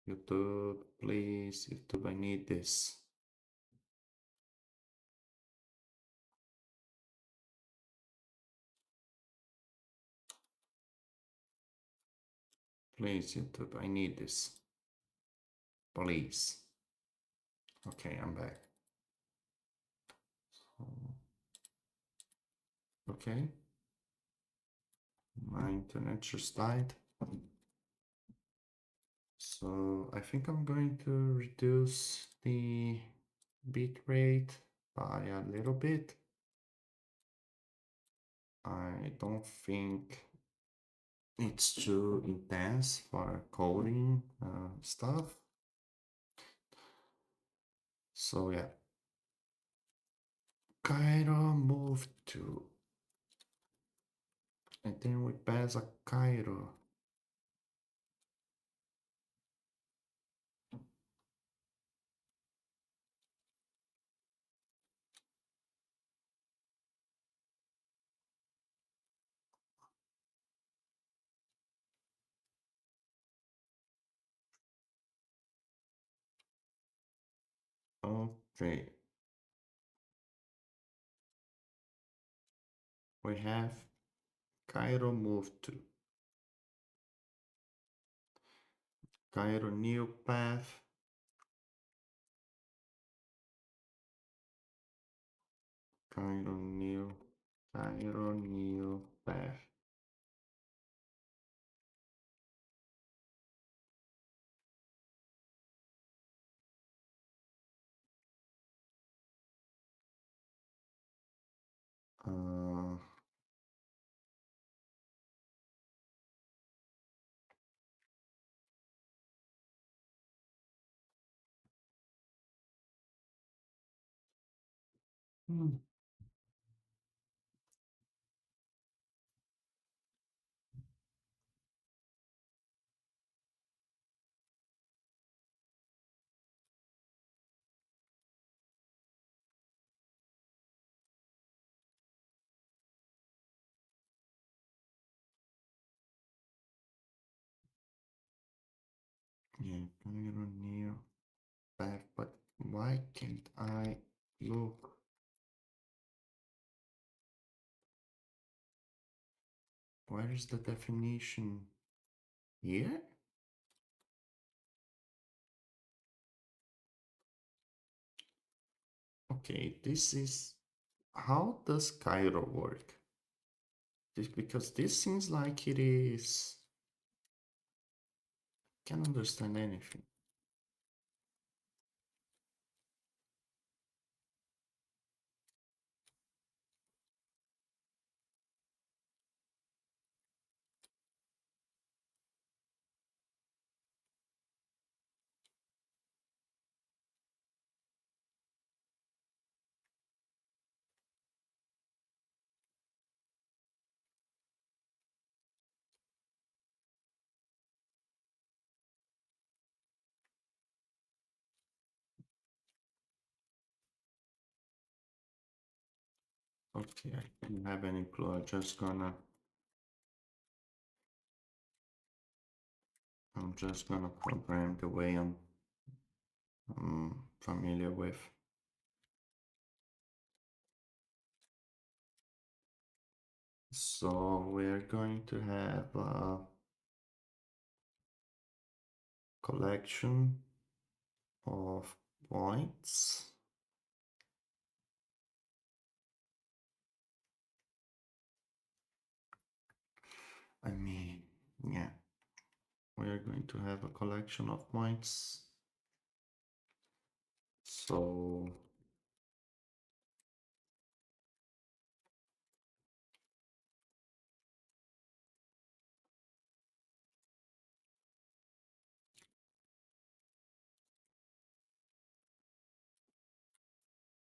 YouTube, please, YouTube, I need this. Please, YouTube, I need this. Please. Okay, I'm back. So, okay. My internet just died. So I think I'm going to reduce the bit rate by a little bit. I don't think it's too intense for coding stuff. So yeah, Cairo moved to, and then we pass a Cairo. Okay, we have Cairo moved to Cairo new path. Cairo new path. Uh, hmm. Yeah, Cairo new path, but why can't I look? Where is the definition? Here? Okay, this is how does Cairo work? Because this seems like it is. Can't understand anything. Okay, I don't have any clue. I'm just gonna program the way I'm familiar with. So we're going to have a collection of points. I mean, yeah, we are going to have a collection of points. So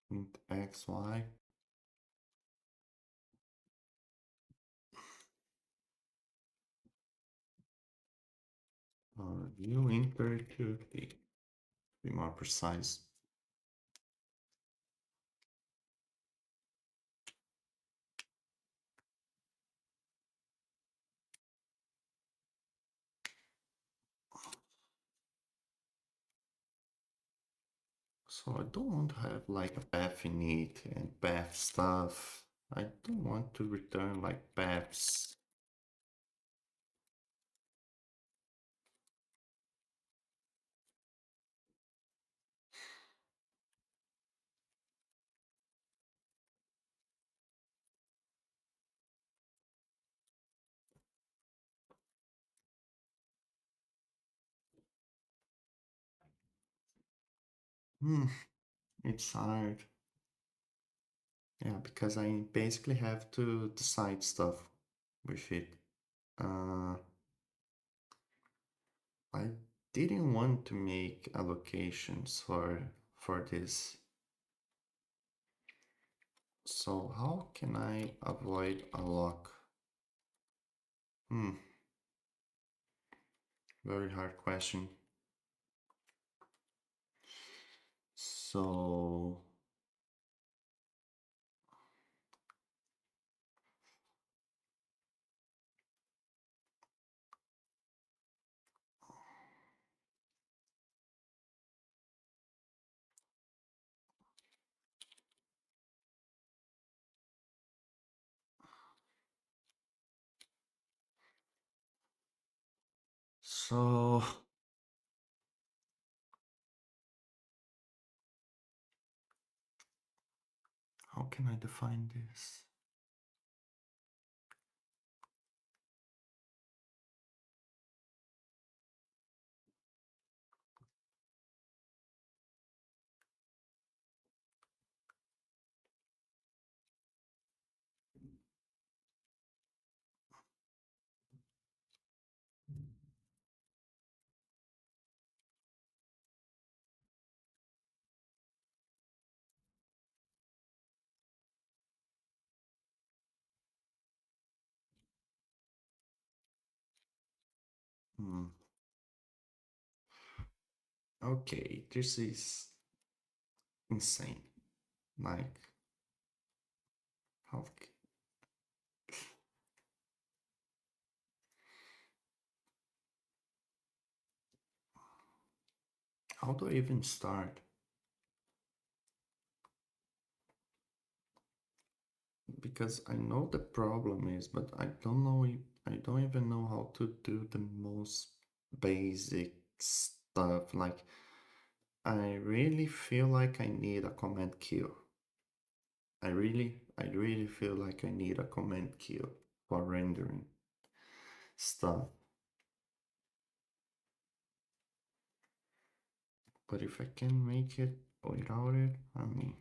int xy or view in perpetuity, to be more precise. So I don't want to have like a path init and path stuff. I don't want to return like paths. Hmm, it's hard. Yeah, because I basically have to decide stuff with it. Uh, I didn't want to make allocations for this. So how can I avoid a lock? Hmm, very hard question. So so how can I define this? Hmm. Okay, this is insane. Like how how do I even start? Because I know the problem is, but I don't know if, I don't even know how to do the most basic stuff. Like I really feel like I need a command queue. I really feel like I need a command queue for rendering stuff. But if I can make it without it, I mean,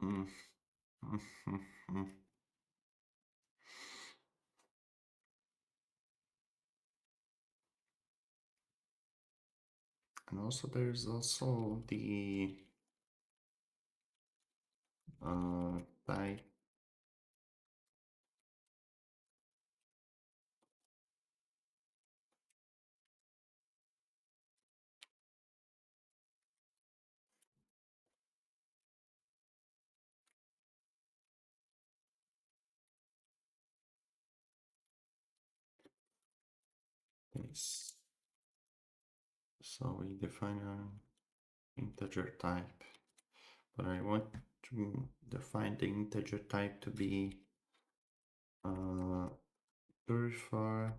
mm, mm, mm, mm. And also there's also the type. Yes. So we define an integer type, but I want to define the integer type to be uh, purify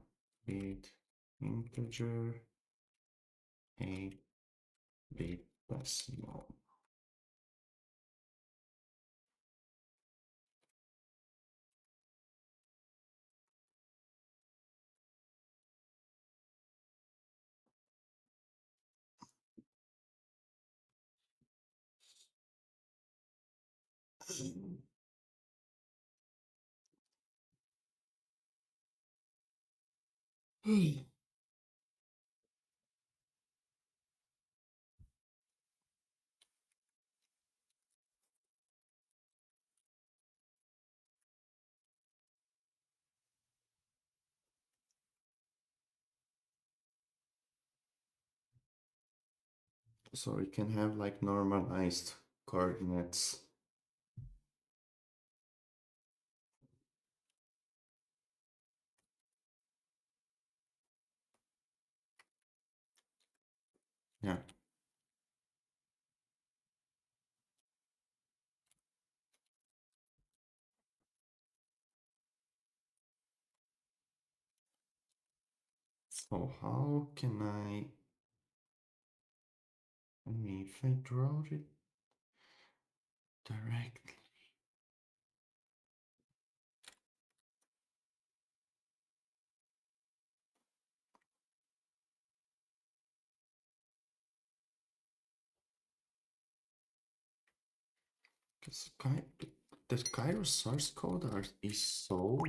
with integer 8-bit decimal. So we can have like normalized coordinates. Yeah. So how can I mean, if I draw it directly, because the Cairo source code is so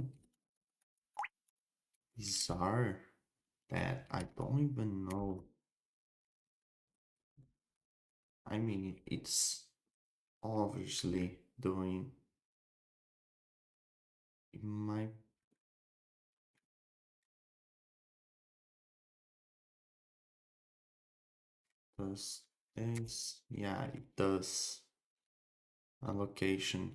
bizarre that I don't even know. I mean, it's obviously doing my does this. Yeah, it does allocation.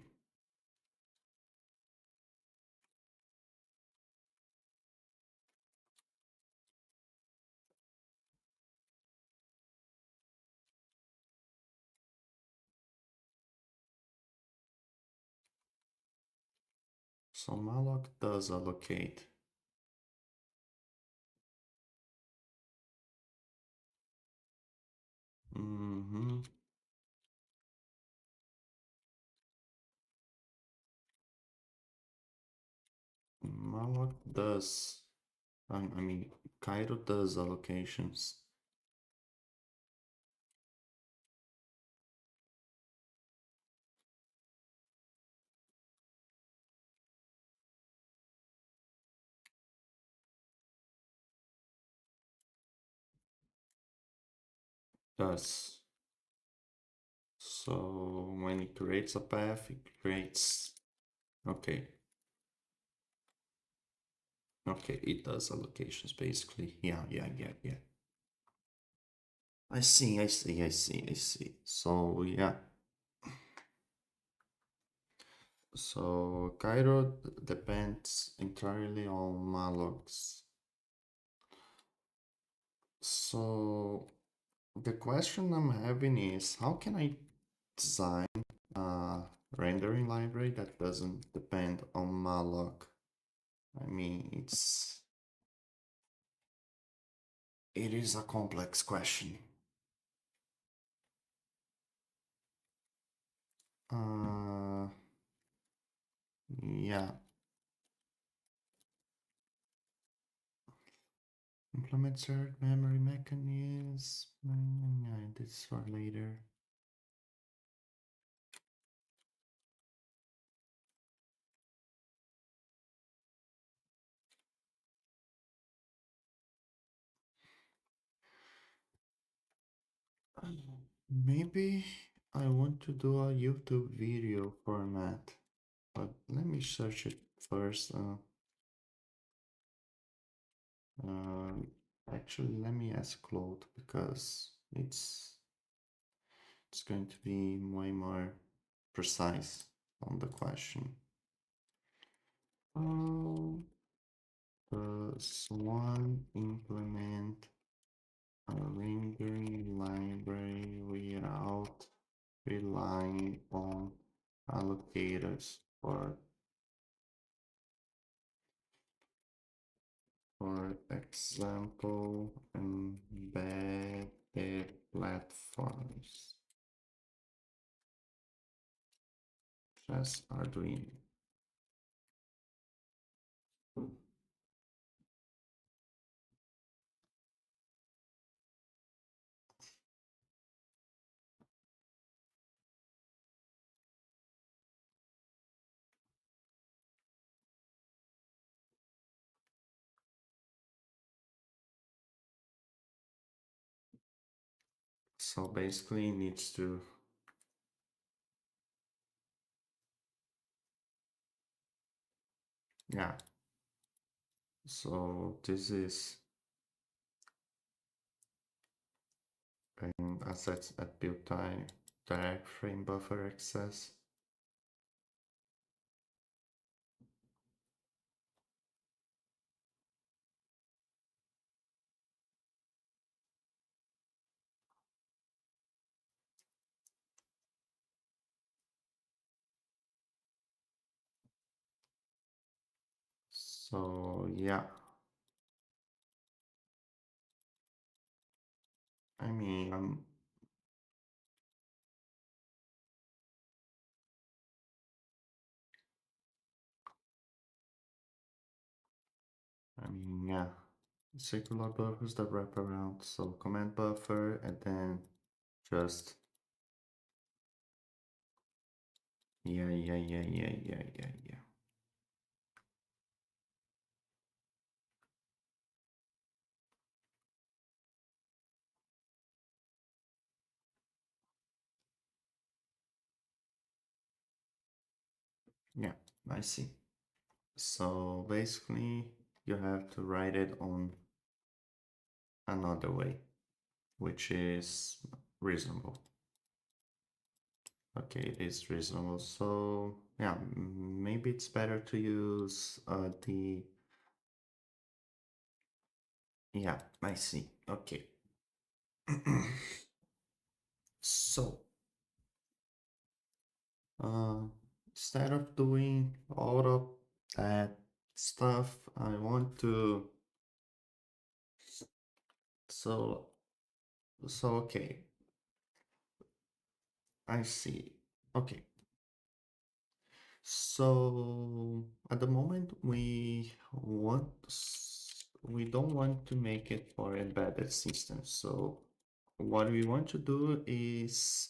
So malloc does allocate. Mm-hmm. Malloc does. I mean, Cairo does allocations. Does. So when it creates a path, it creates. Okay. Okay, it does allocations basically. Yeah. I see. So yeah. So Cairo depends entirely on mallocs. So the question I'm having is how can I design a rendering library that doesn't depend on malloc? I mean, it is a complex question. Uh, yeah. Implement shared memory mechanism. Yeah, this for later. Maybe I want to do a YouTube video format, but let me search it first. Uh, actually, let me ask Claude because it's going to be way more precise on the question. Oh, does one implement a rendering library without relying on allocators for example, embedded platforms, just Arduino. So basically it needs to, yeah. So this is assets at build time, direct frame buffer access. So yeah, I mean, yeah, circular buffers that wrap around. So command buffer and then just yeah. Yeah, I see. So basically, you have to write it on another way, which is reasonable. Okay, it is reasonable. So yeah, maybe it's better to use the. Yeah, I see. Okay. So uh, instead of doing all of that stuff, I want to. So okay, I see. Okay. So at the moment we don't want to make it for embedded systems. So what we want to do is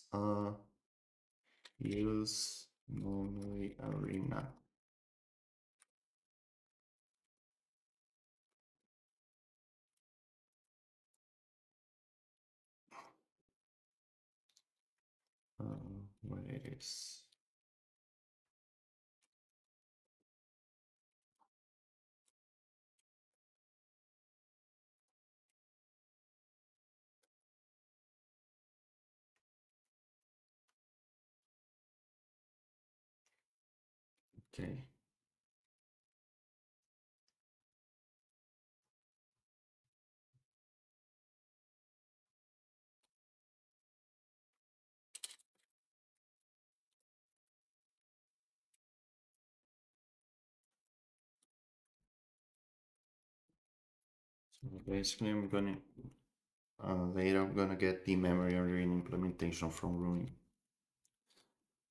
use memory arena. Where it is. Okay. So basically I'm gonna later I'm gonna get the memory arena implementation from Rooney.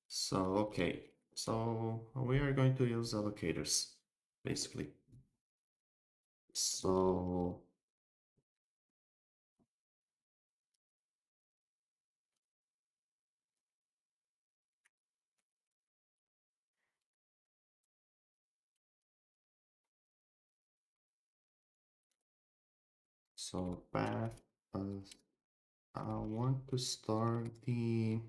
So okay. So we are going to use allocators, basically. So path, I want to start the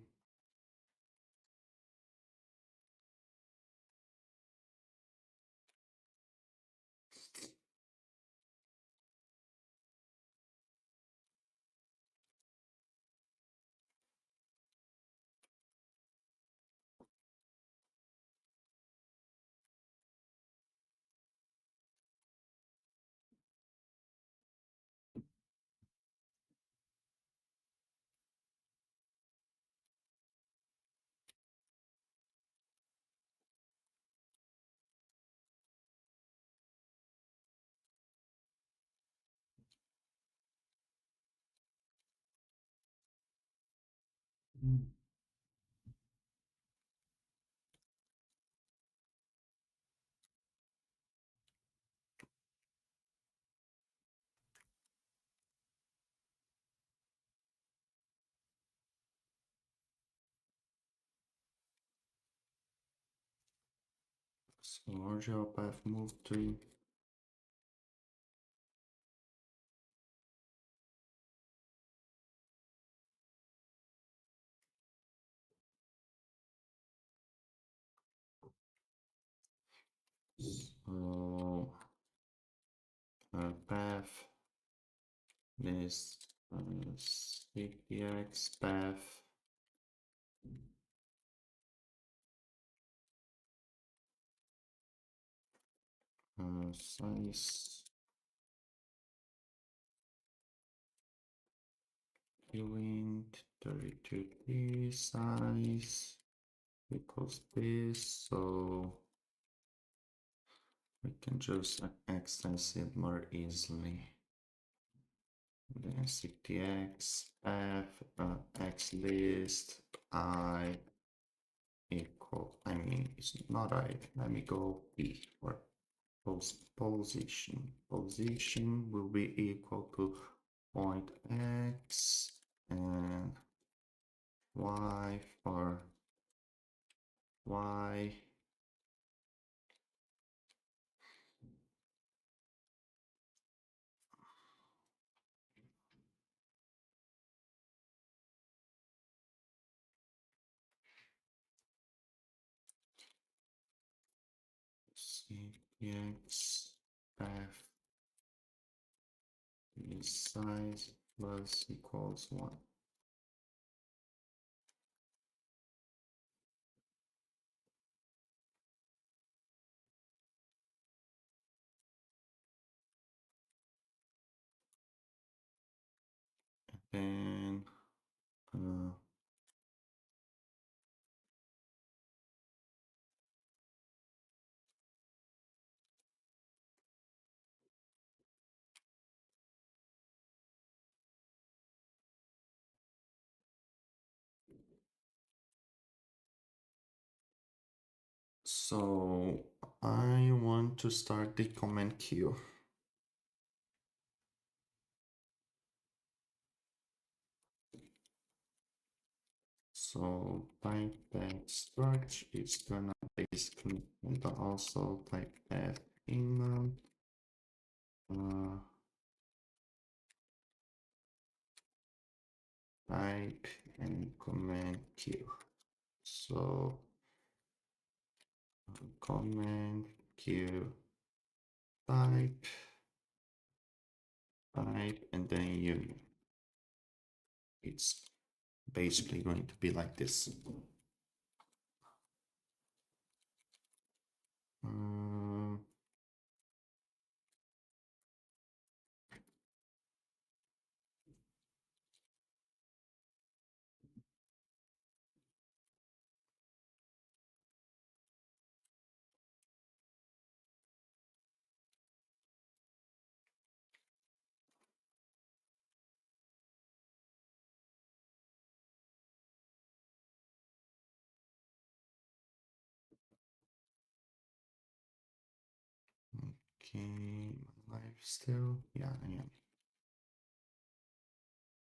so path move to So path is cpx path size viewing 32p size equals this, so we can just access it more easily. Then ctx path x list I equal, I mean, it's not I, let me go p for position. Position will be equal to point x and y for y cpx path size plus equals 1. And uh, so I want to start the command queue. So type text struct is gonna basically, and also type path in type and command queue. So command queue type and then union. It's basically going to be like this. Okay, live still, yeah, I am.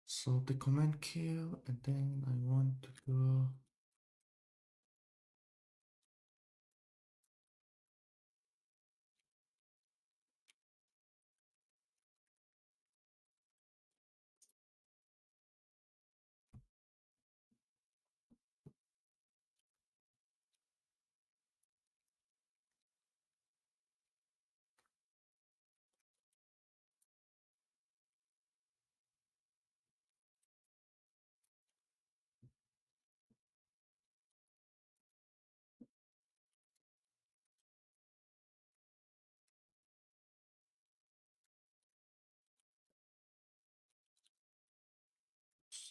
So the command queue, and then I want to go.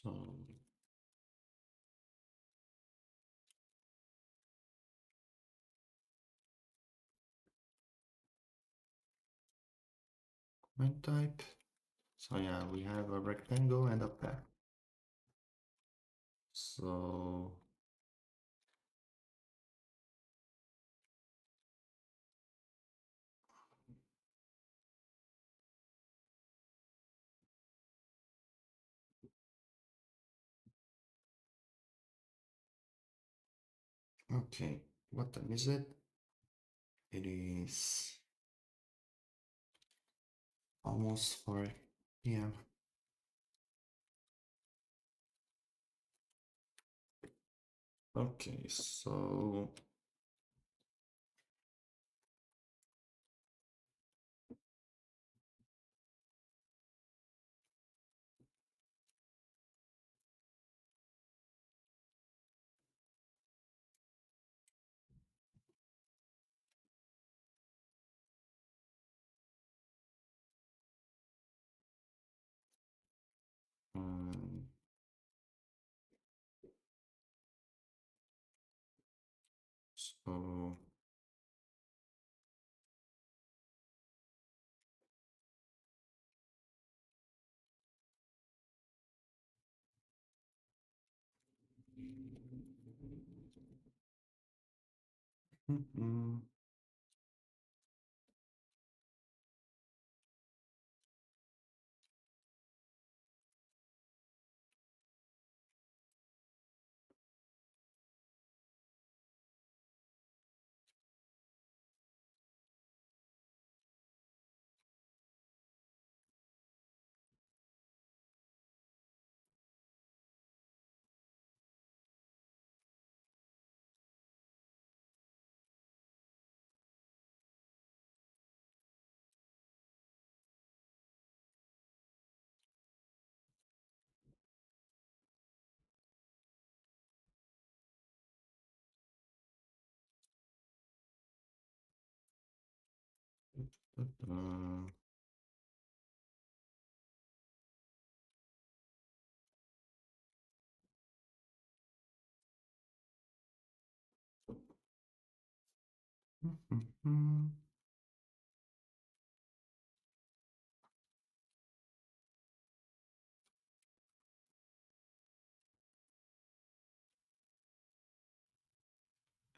So command type. So yeah, we have a rectangle and a path. So okay, what time is it? It is almost 4 p.m. Okay, so So mhm. Uh, mhm.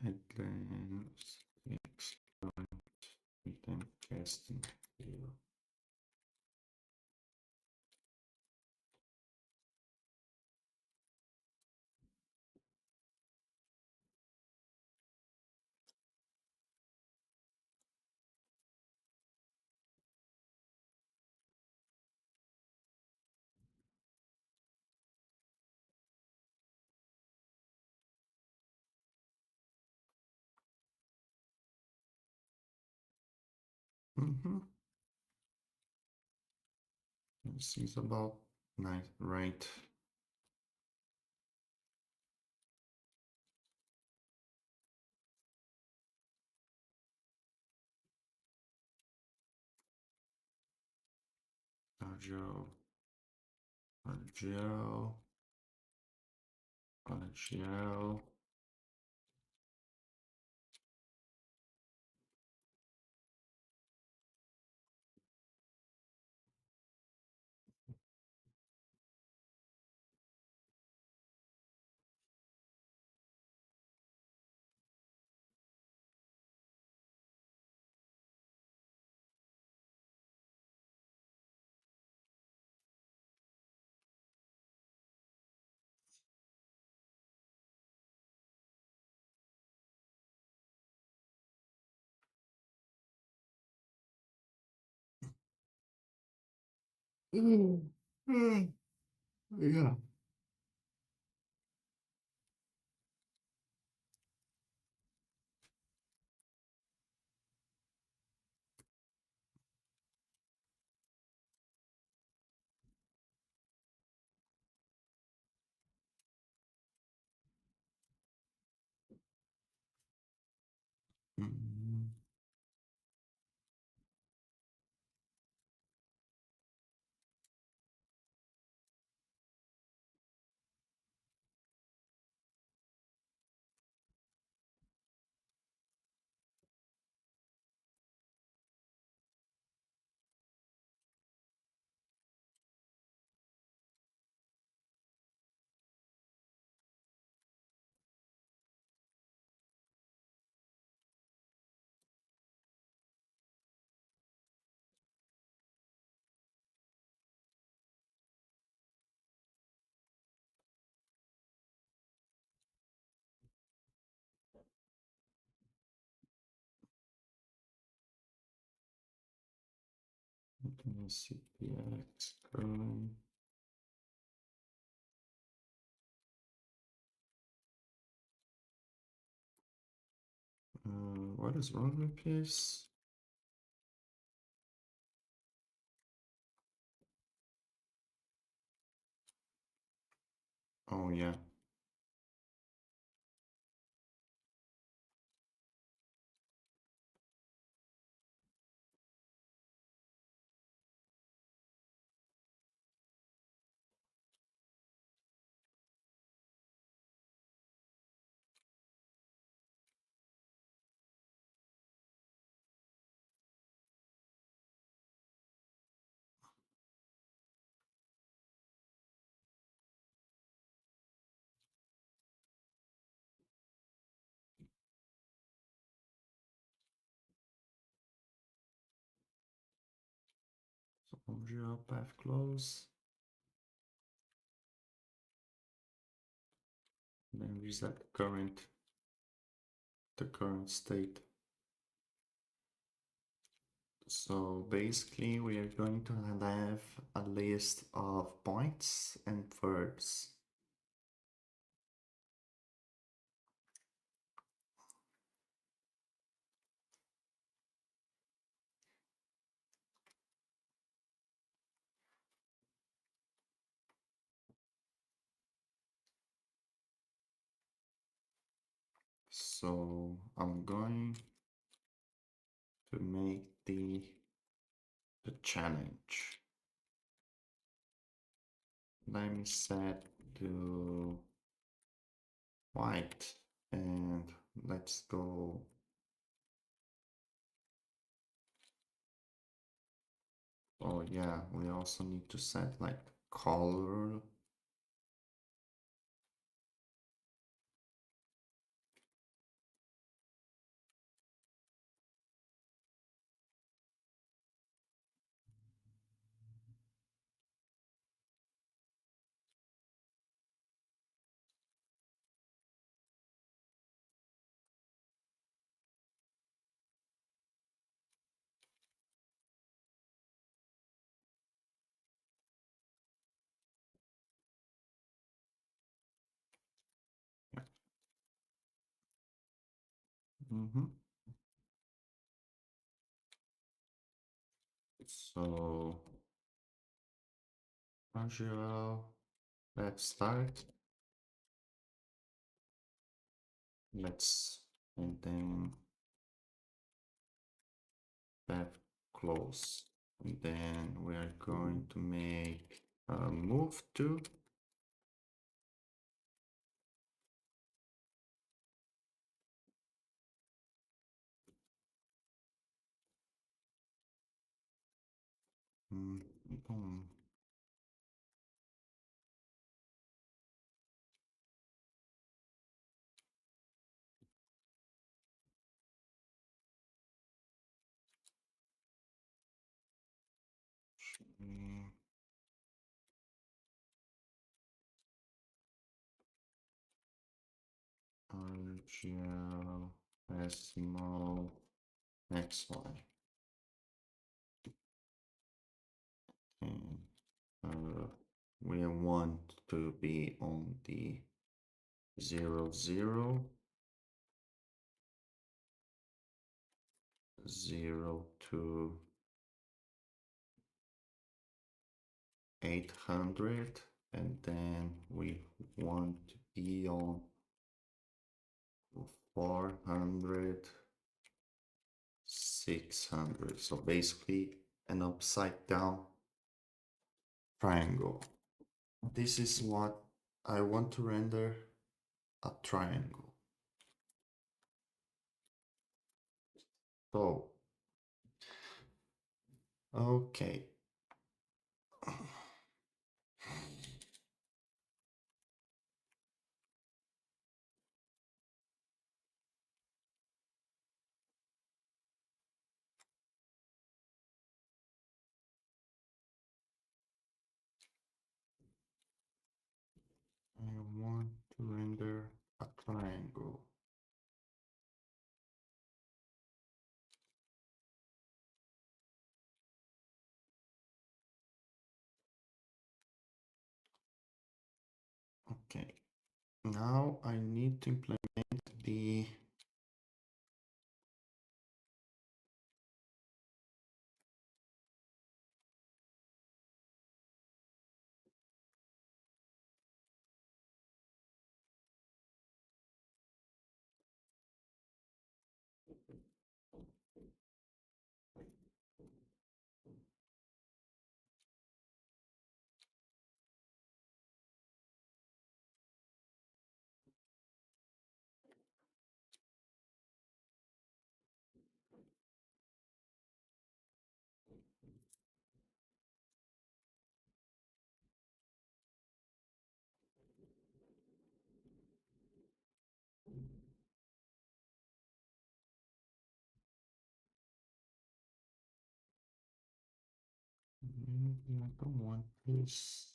Advanced exploit item casting here. Mm-hmm. This is about nice, right? Argel, Argel, Argel. Mm. Mm. Yeah. Mm. CPX current. What is wrong with this? Oh yeah. Conjure path close. Then reset the current state. So basically we are going to have a list of points and verbs. So I'm going to make the challenge. Let me set to white and let's go. Oh yeah, we also need to set like color. Mm-hmm. So usual, let's start. Let's and then path close. And then we are going to make a move to. Boom. RGL small XY. And we want to be on the 0, 0, 0 to 800, and then we want to be on 400, 600. So basically an upside down triangle. This is what I want to render, a triangle. So, okay. I want to render a triangle. Okay, now I need to implement the I don't want this.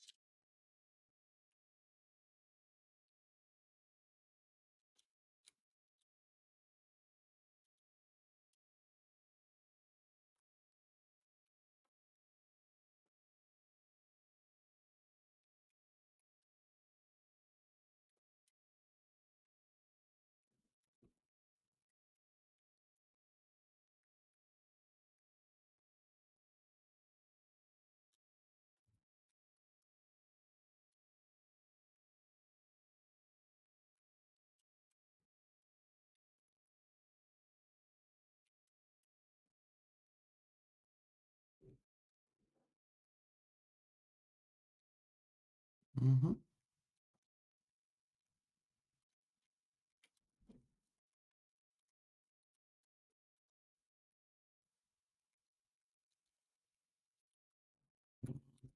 Mm-hmm.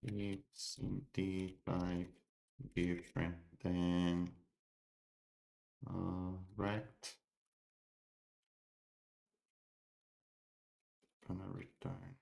It's indeed like different than rect. Gonna return.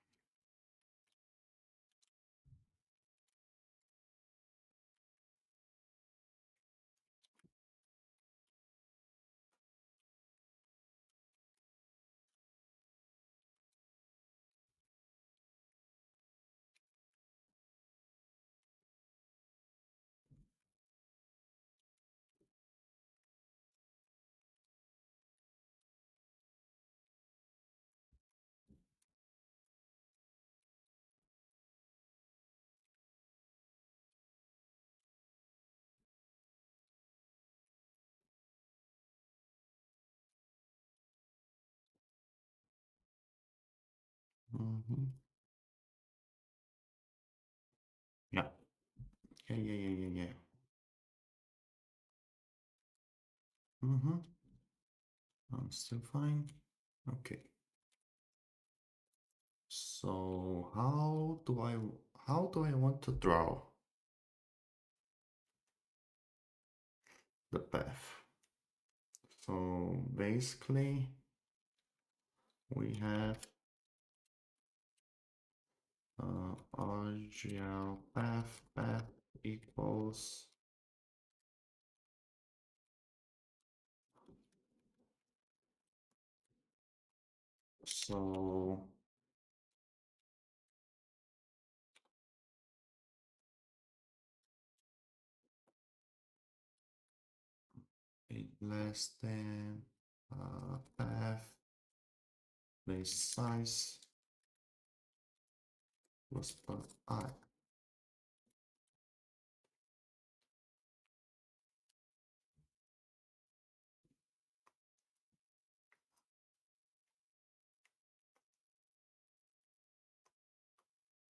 Mm-hmm. Yeah. Yeah. Mm-hmm. I'm still fine. Okay. So how do I want to draw the path? So basically we have RGL path equals so less than path base size plus path I.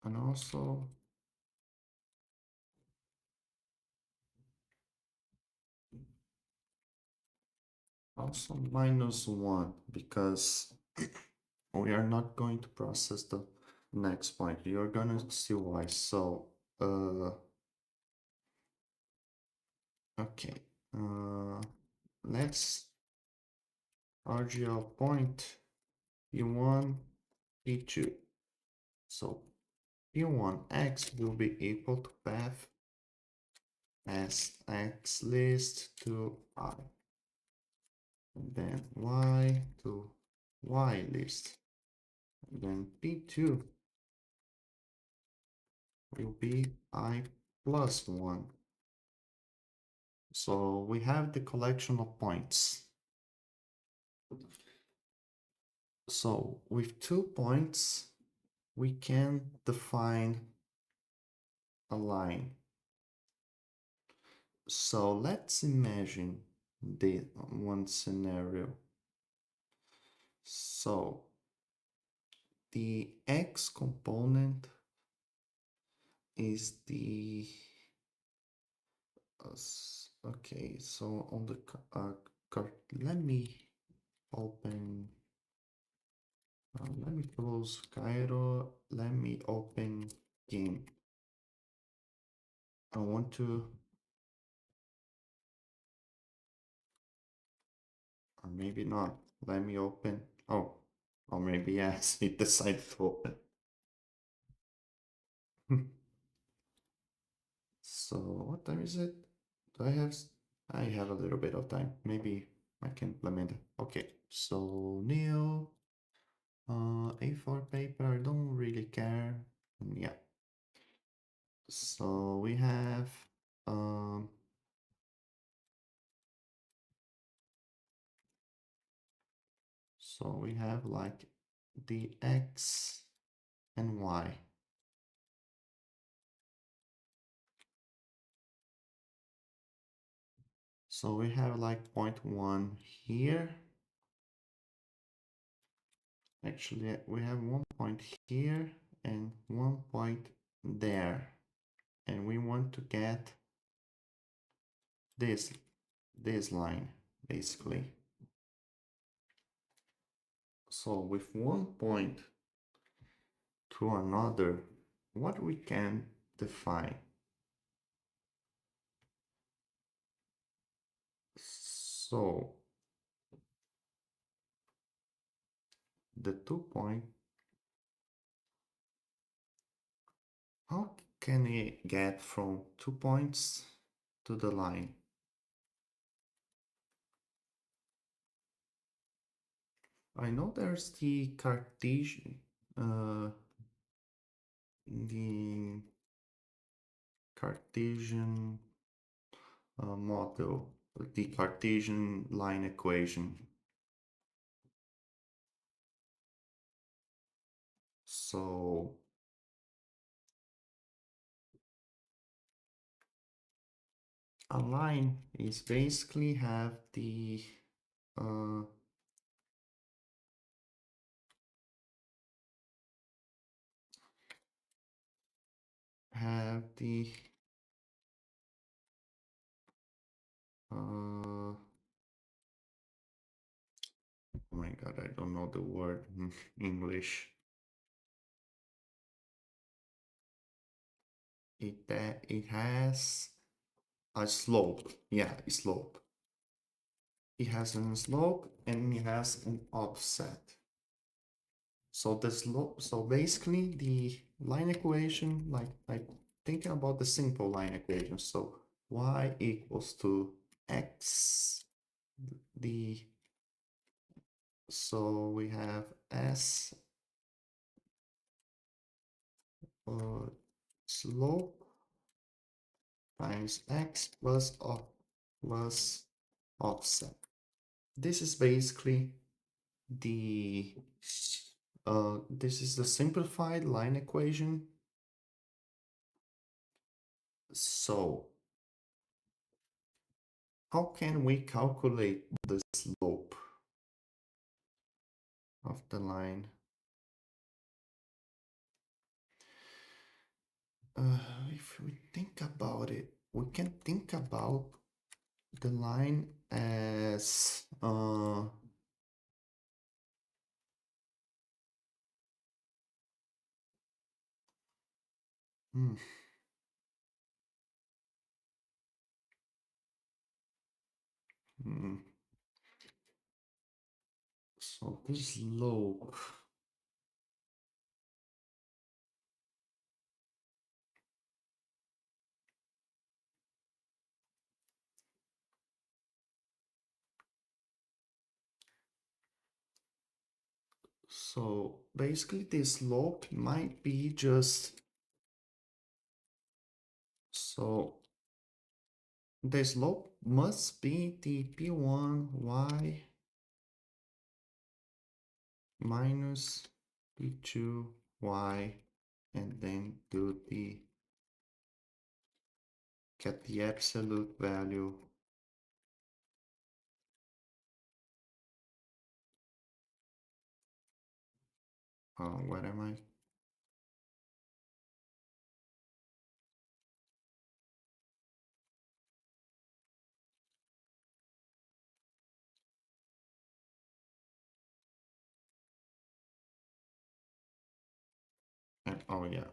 And also minus one because we are not going to process the next point. You're gonna see why. So okay, let's RGL point P1 P2. So P1x will be equal to path as x list to I, and then y to y list, and then P2 will be I plus 1. So we have the collection of points. So with 2 points, we can define a line. So let's imagine the one scenario. So the x component is the okay. So on the card, let me open. Let me close Cairo. Let me open game. I want to, or maybe not. Let me open. Oh, or maybe yes. It decided to open. So what time is it? Do I have? I have a little bit of time. Maybe I can implement it. Okay. So new A4 paper. I don't really care. Yeah. So we have um. So we have like the X and Y. So we have like point 1 here. Actually, we have 1 point here and 1 point there. And we want to get this this line basically. So with 1 point to another, what we can define? So the 2 point, how can we get from 2 points to the line? I know there's the uh, the Cartesian model, the Cartesian line equation. So a line is basically uh, have the oh my god, I don't know the word in English. It has a slope. Yeah, a slope. It has a slope and it has an offset. So the slope, so basically the line equation, like thinking about the simple line equation. So y equals to x, the so we have s slope times x plus offset. This is basically the this is the simplified line equation. So how can we calculate the slope of the line? If we think about it, we can think about the line as hmm, hmm, so the slope. So basically, the slope might be just so the slope must be the p1y minus p2y, and then do the get the absolute value. What am I? Oh yeah.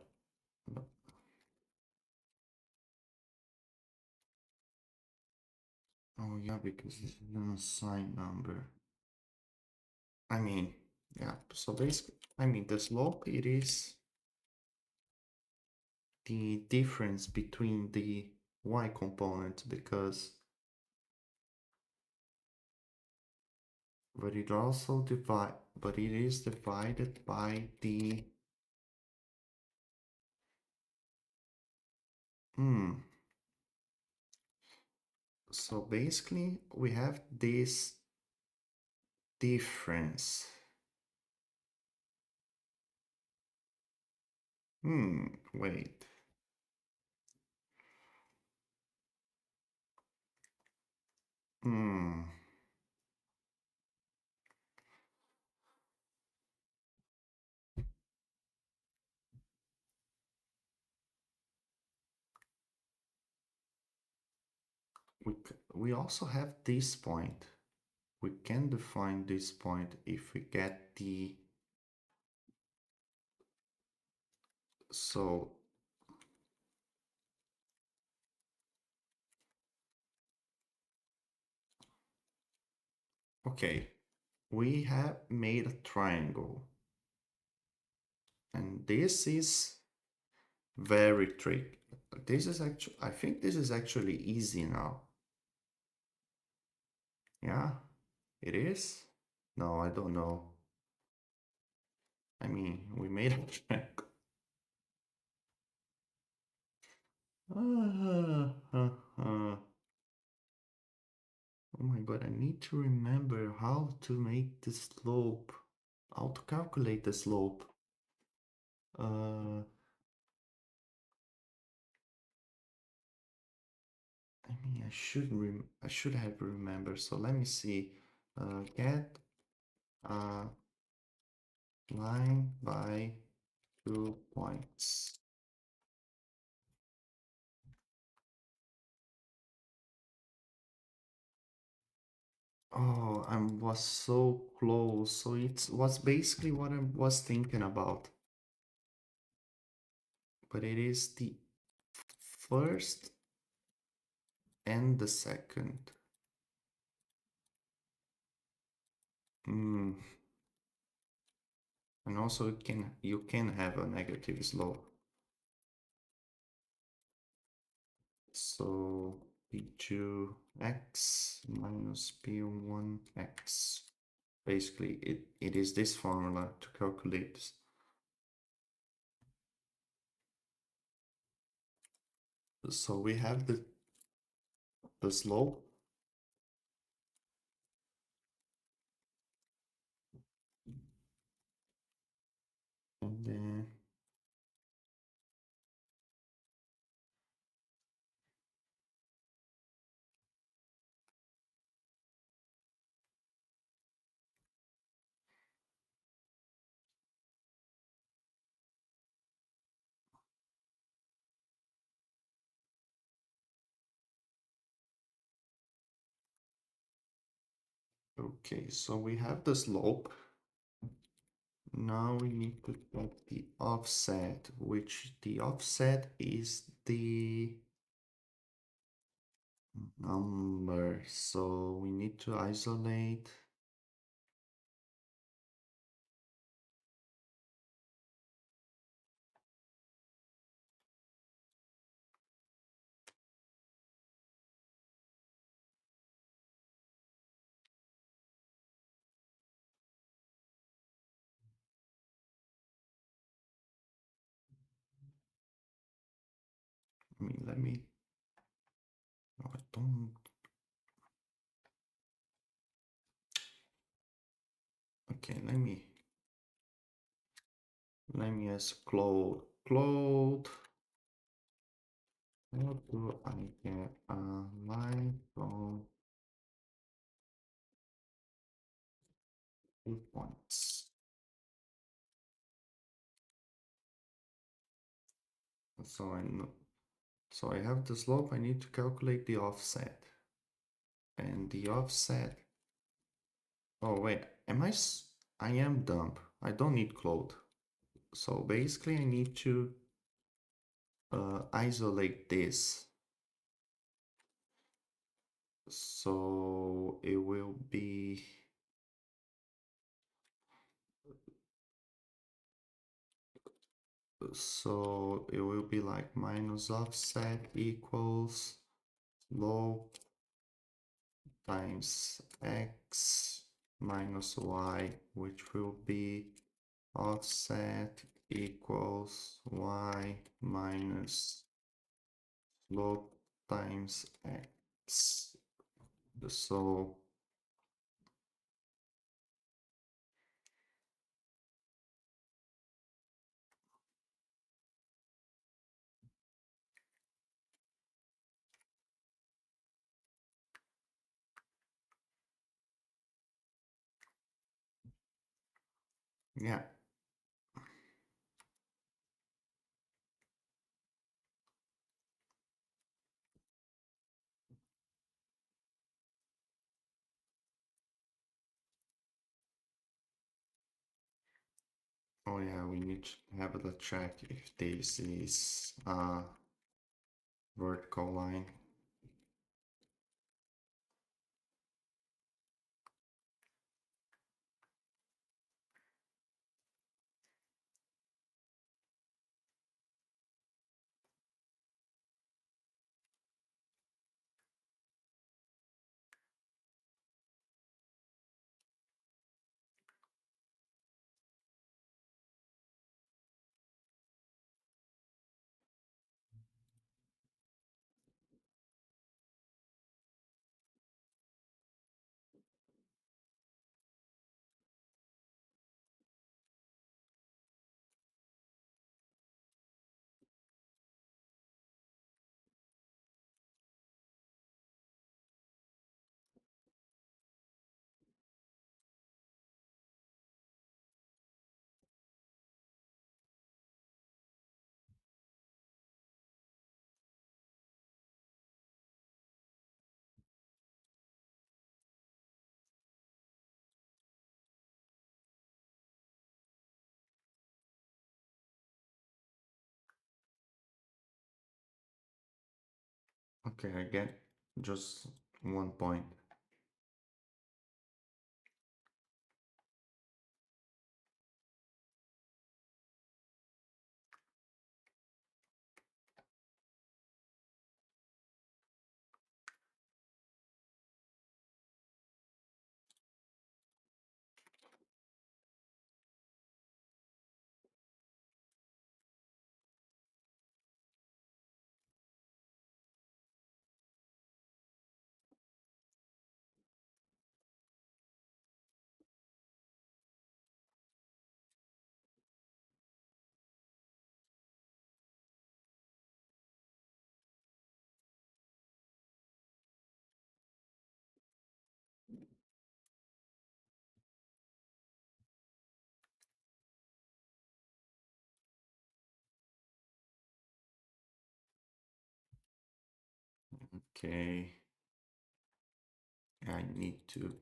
Oh yeah, because this is an assigned number. I mean, yeah. So basically, I mean the slope it is the difference between the y component because but it also divide but it is divided by the hmm. So basically we have this difference. Wait. Hmm. We also have this point. We can define this point if we get the so okay. We have made a triangle and this is very tricky. This is actually I think this is actually easy now. Yeah, it is? No, I don't know. I mean, we made a triangle. Oh my god, I need to remember how to make the slope. How to calculate the slope. Uh, I mean, I should have remembered. So let me see. Get a line by 2 points. Oh, I was so close. So it was basically what I was thinking about. But it is the first and the second. Mm. And also you can have a negative slope. So p2x minus p1x. Basically, it is this formula to calculate this. So we have the slope and then okay, so we have the slope. Now we need to get the offset, which the offset is the number. So we need to isolate. Let me. No, I don't. Okay, let me ask Claude. Claude, how do I get a line from 2 points? So I know. So I have the slope. I need to calculate the offset, and the offset. Oh wait, I am dumb. I don't need Claude. So basically, I need to isolate this. So it will be. So it will be like minus offset equals slope times x minus y, which will be offset equals y minus slope times x. So yeah, oh yeah, we need to have a check if this is a vertical line. Okay, I get just 1 point. Okay, I need to,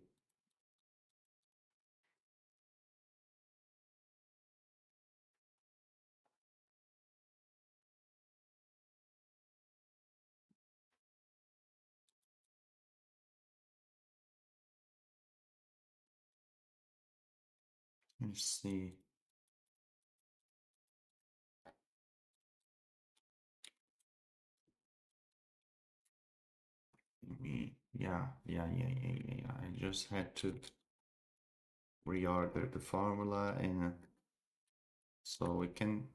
let's see. Yeah. I just had to reorder the formula and so we can.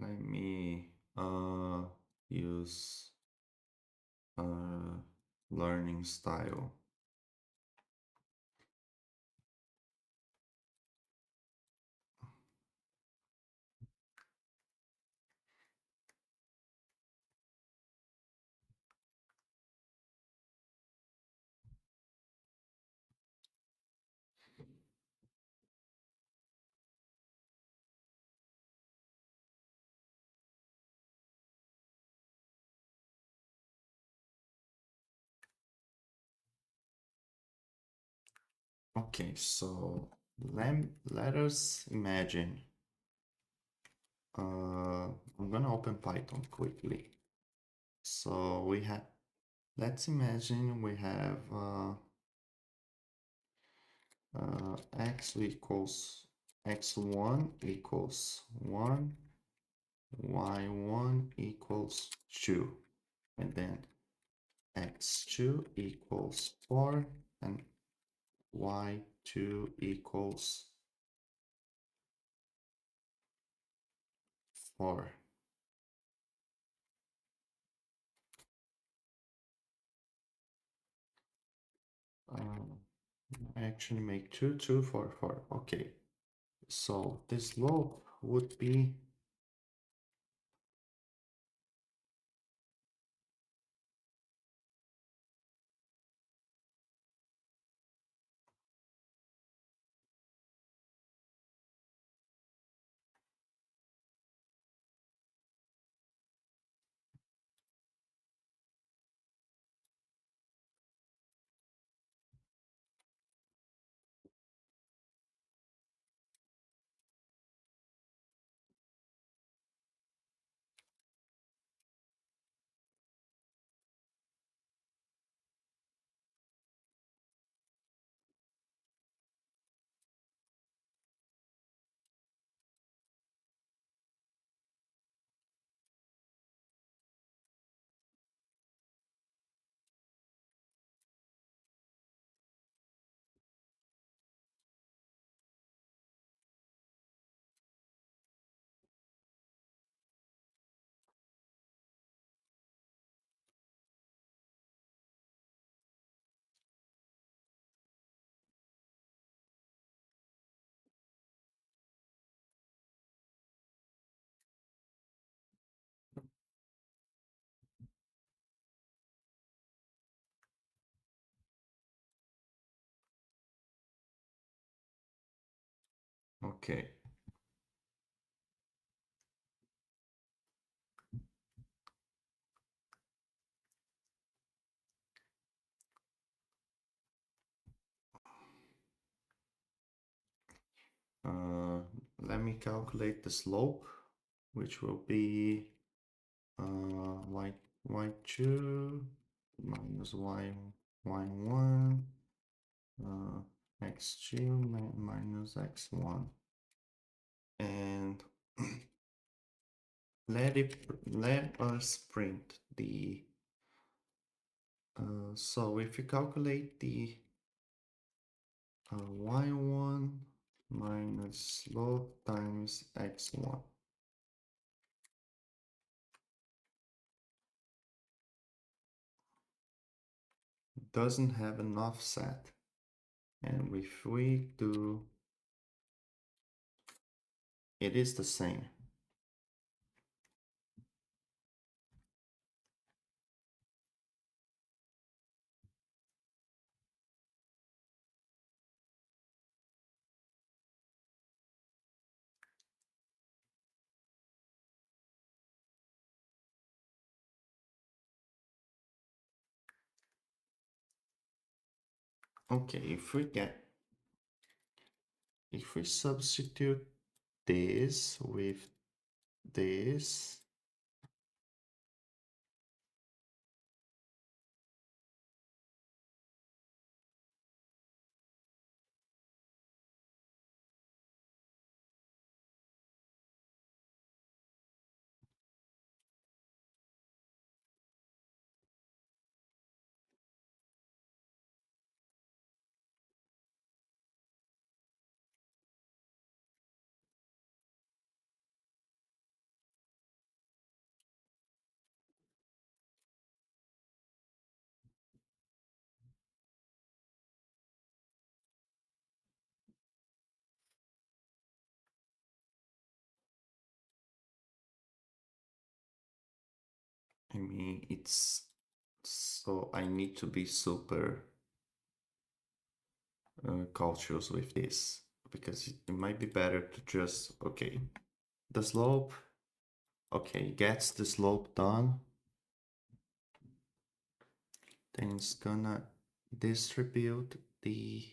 Let me use learning style. Okay, so let us imagine. I'm gonna open Python quickly. So we have, let's imagine we have x equals x1 equals 1, y1 equals 2, and then x2 equals 4, and y2 equals 4. I actually make 2, 2, 4, 4. Okay, so this slope would be okay. Uh, Let me calculate the slope, which will be y2 minus y1 x2 minus x1, and let us print the so if you calculate the y1 minus slope times x1, doesn't have an offset, and if we do, it is the same. Okay, if we substitute this with this, I mean, it's so I need to be super cautious with this, because it might be better to just, okay, the slope, okay, gets the slope done, then it's gonna distribute the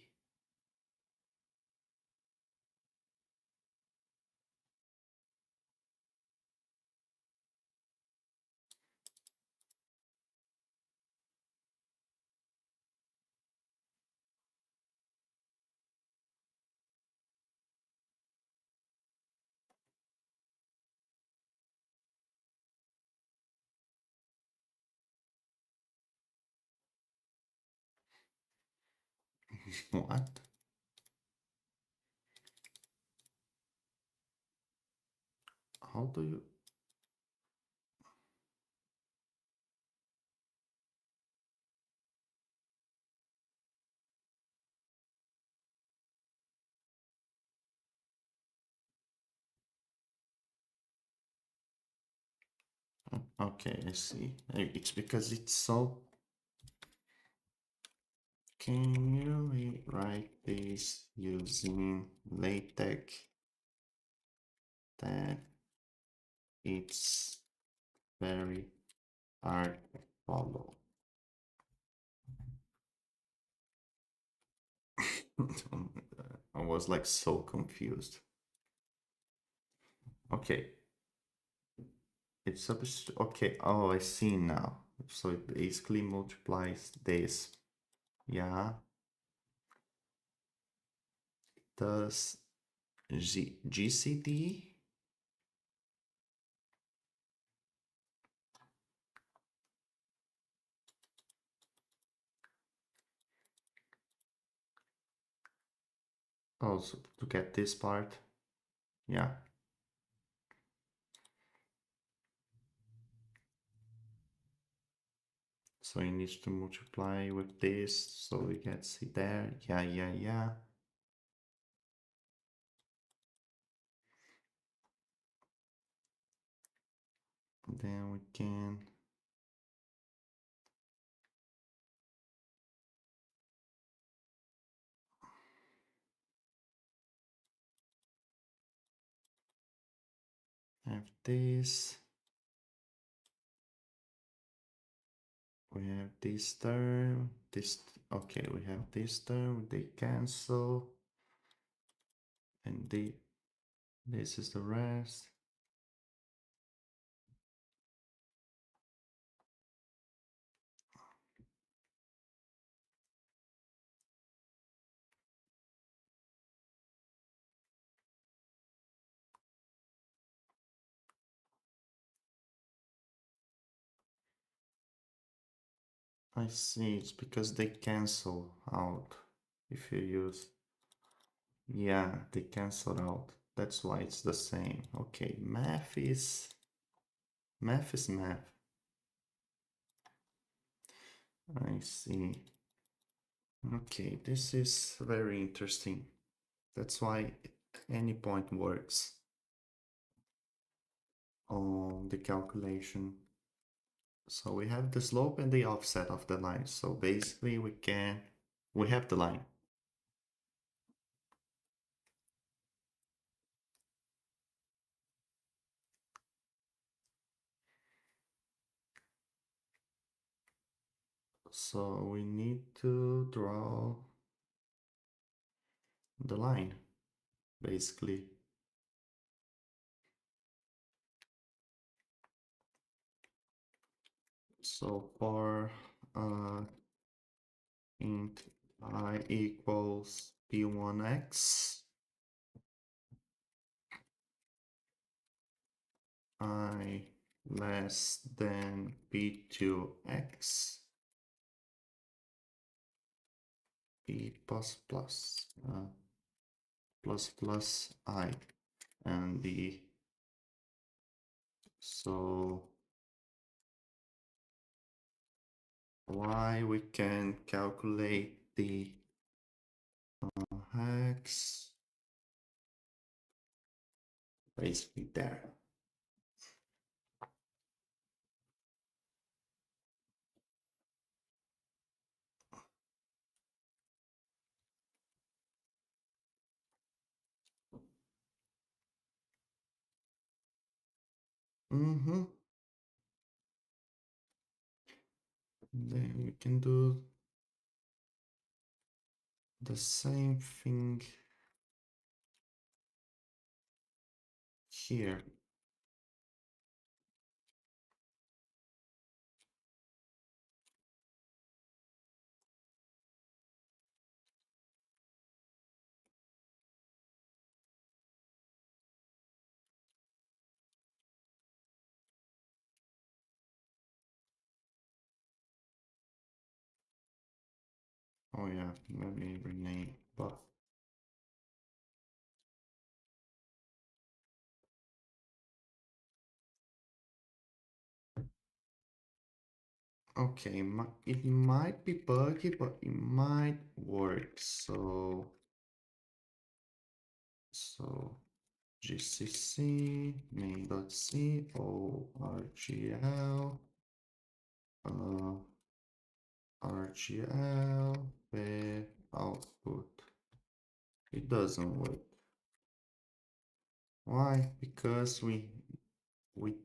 What? How do you... Okay, I see. It's because it's so... Can you rewrite this using LaTeX that it's very hard to follow? I was like so confused. Okay, it's supposed to... Okay, oh, I see now. So it basically multiplies this. Yeah, does GCD? Also to get this part. Yeah. So you need to multiply with this, so we get C there. Yeah, yeah, yeah. Then we can... have this. We have this term. This... Okay, we have this term. They cancel. And this is the rest. I see, it's because they cancel out if you use... Yeah, they cancel out. That's why it's the same. Okay, math is... Math is math. I see. Okay, this is very interesting. That's why any point works on the calculation. So we have the slope and the offset of the line. So basically we have the line. So we need to draw the line, basically. So for int I equals p1x, I less than p2x, p plus plus plus plus I, and the... So y we can calculate the hex basically there. Mm-hmm. Then we can do the same thing here. Oh yeah, maybe rename buff. Okay, it might be buggy, but it might work. So gcc main.c orgl rgl where output. It doesn't work. Why? Because we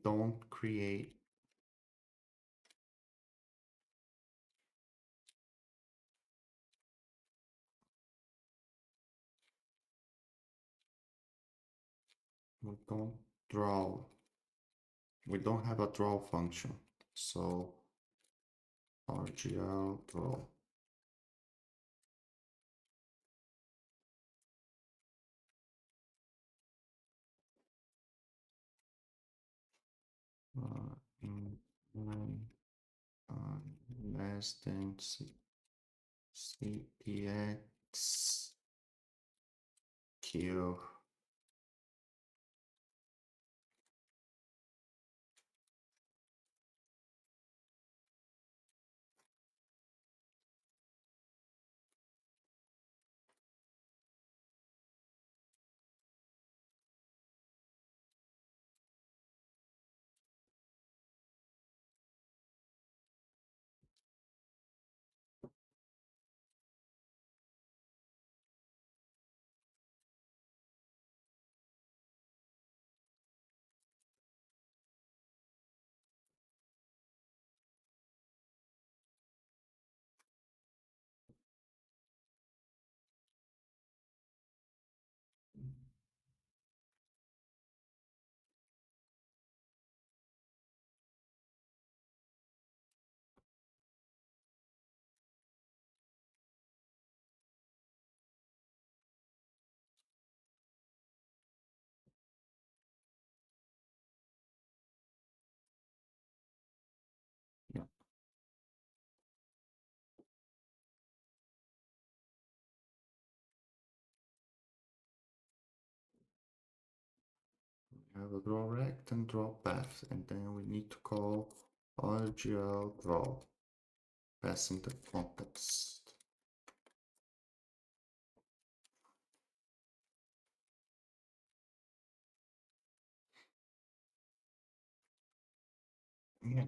don't create. We don't draw. We don't have a draw function. So rgl draw. In line less than ctx q. Yeah, we have a draw rect and draw path, and then we need to call rgl draw, passing the context. Yeah.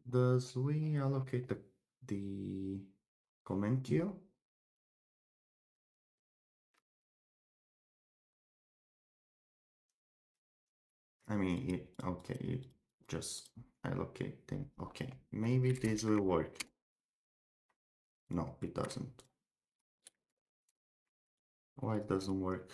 Does we allocate the comment queue? I mean, okay, just allocate them. Okay, maybe this will work. No, it doesn't. Why it doesn't work?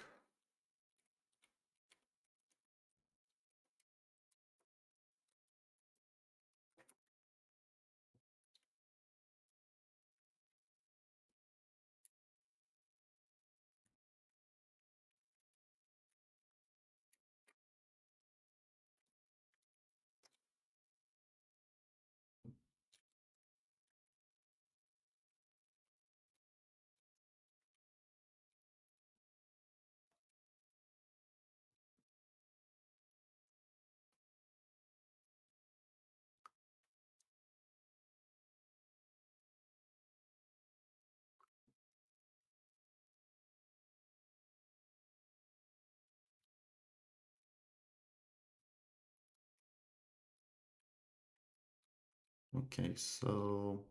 Okay, so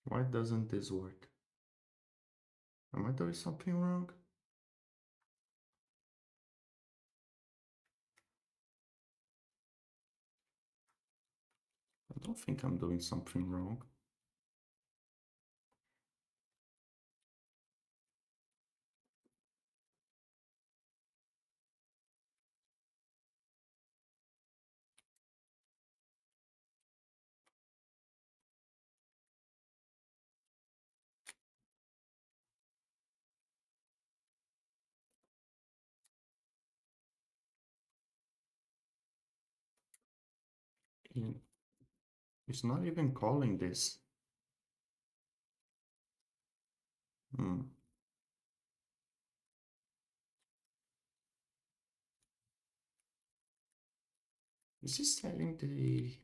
why doesn't this work? Am I doing something wrong? I don't think I'm doing something wrong. it- it's not even calling this. Hmm. Is this telling the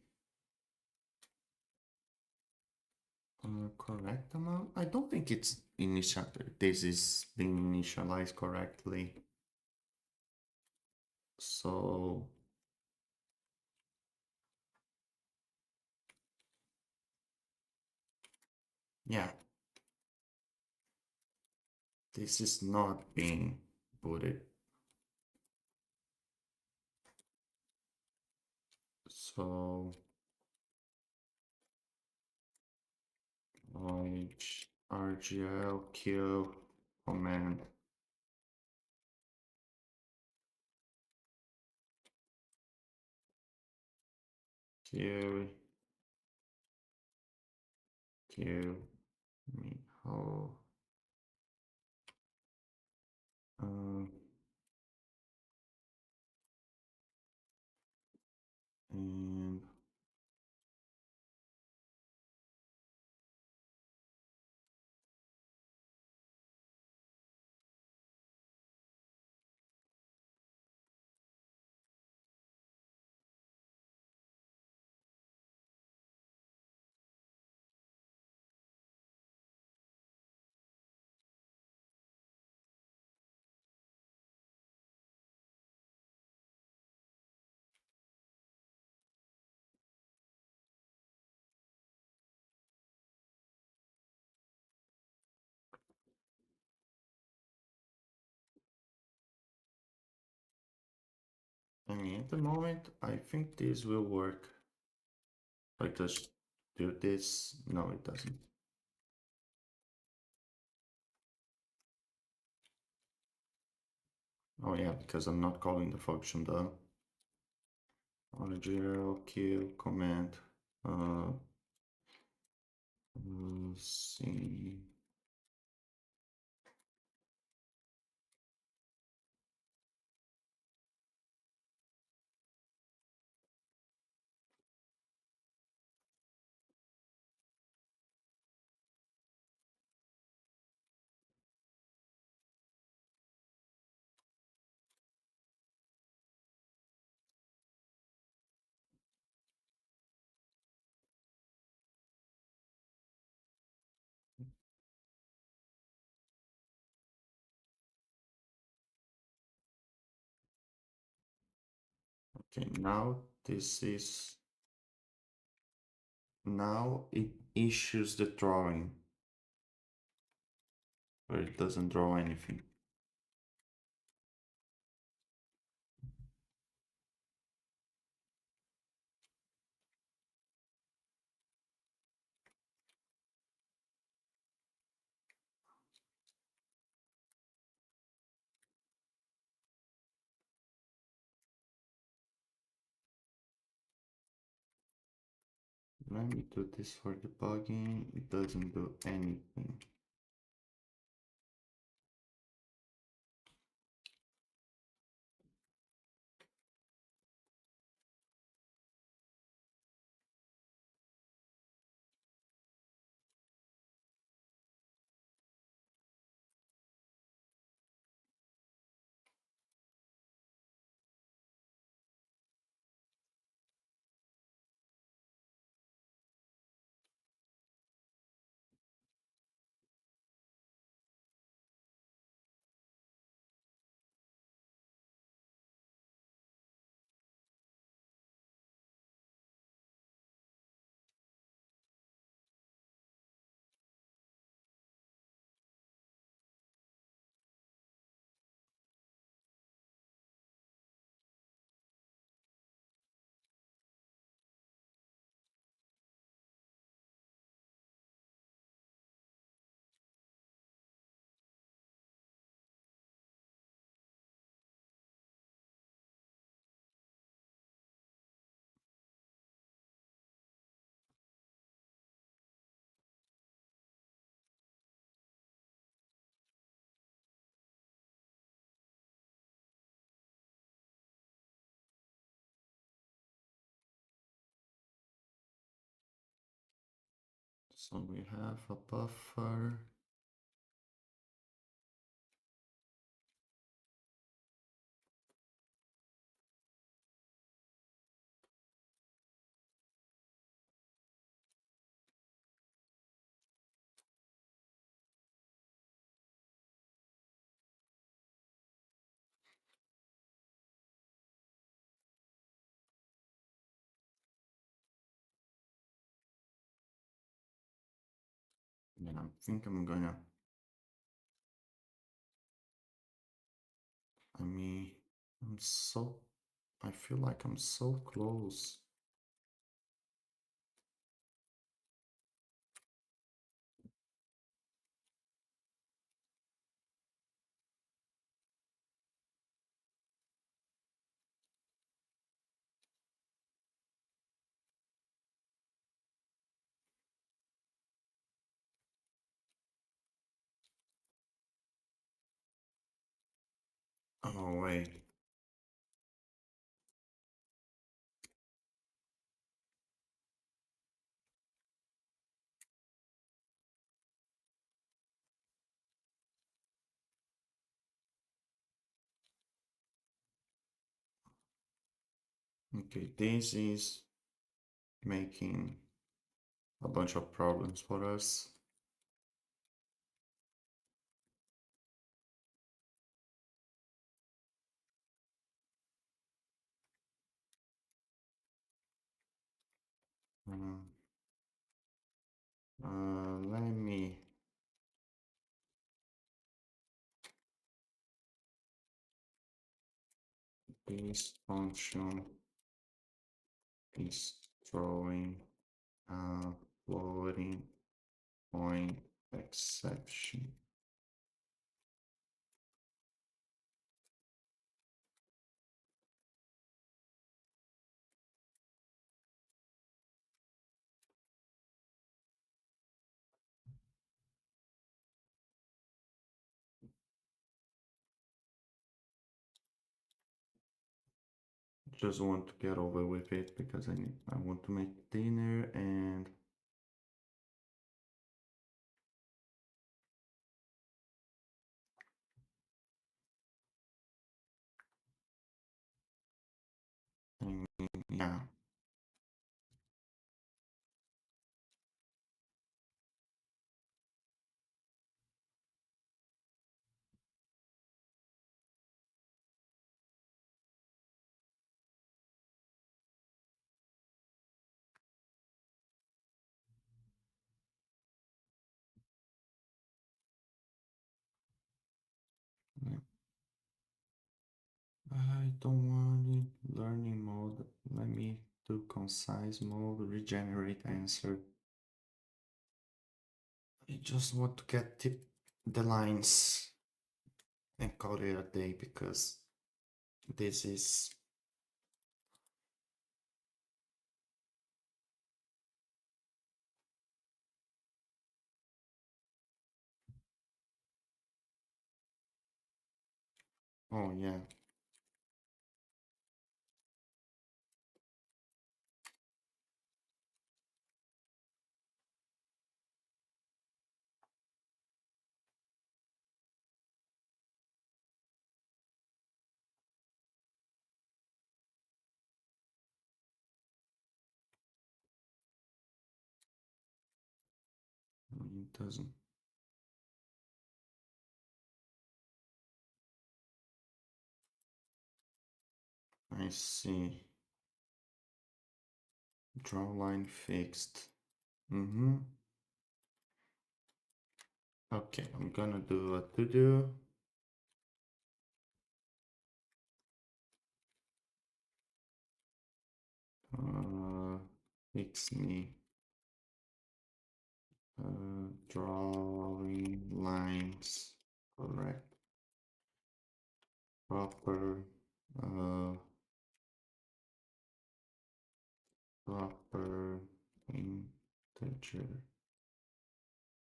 correct amount? I don't think it's initial. This is being initialized correctly. So yeah, this is not being booted. So rgl kill command kill kill me how uh, and at the moment I think this will work. I just do this. No, it doesn't. Oh yeah, because I'm not calling the function though. Rgl kill command uh see. Okay, now this is now it issues the drawing where it doesn't draw anything. Let me do this for debugging. It doesn't do anything. So we have a buffer. And I think I'm gonna, I mean, I'm so, I feel like I'm so close. Oh, wait. Okay, this is making a bunch of problems for us. Uh, Let me, this function is throwing a floating point exception. Just want to get over with it because I want to make dinner and I mean, yeah. I don't want it. Learning mode. Let me do concise mode, regenerate answer. I just want to get the lines and call it a day because this is. Oh, yeah. It doesn't. I see. Draw line fixed. Mm-hmm. Okay, I'm gonna do a to-do. Fix me. Drawing lines correct. Proper. Uh, Proper integer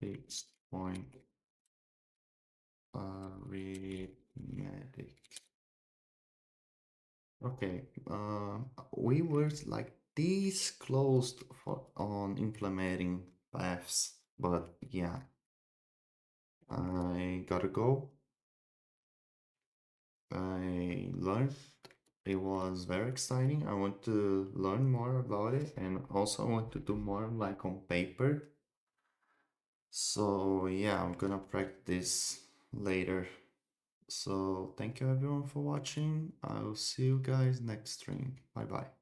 fixed point arithmetic. Okay, we were like this close for on implementing paths. But yeah, I gotta go. I learned it was very exciting. I want to learn more about it and also I want to do more like on paper. So yeah, I'm gonna practice later. So thank you everyone for watching. I'll see you guys next stream. Bye bye.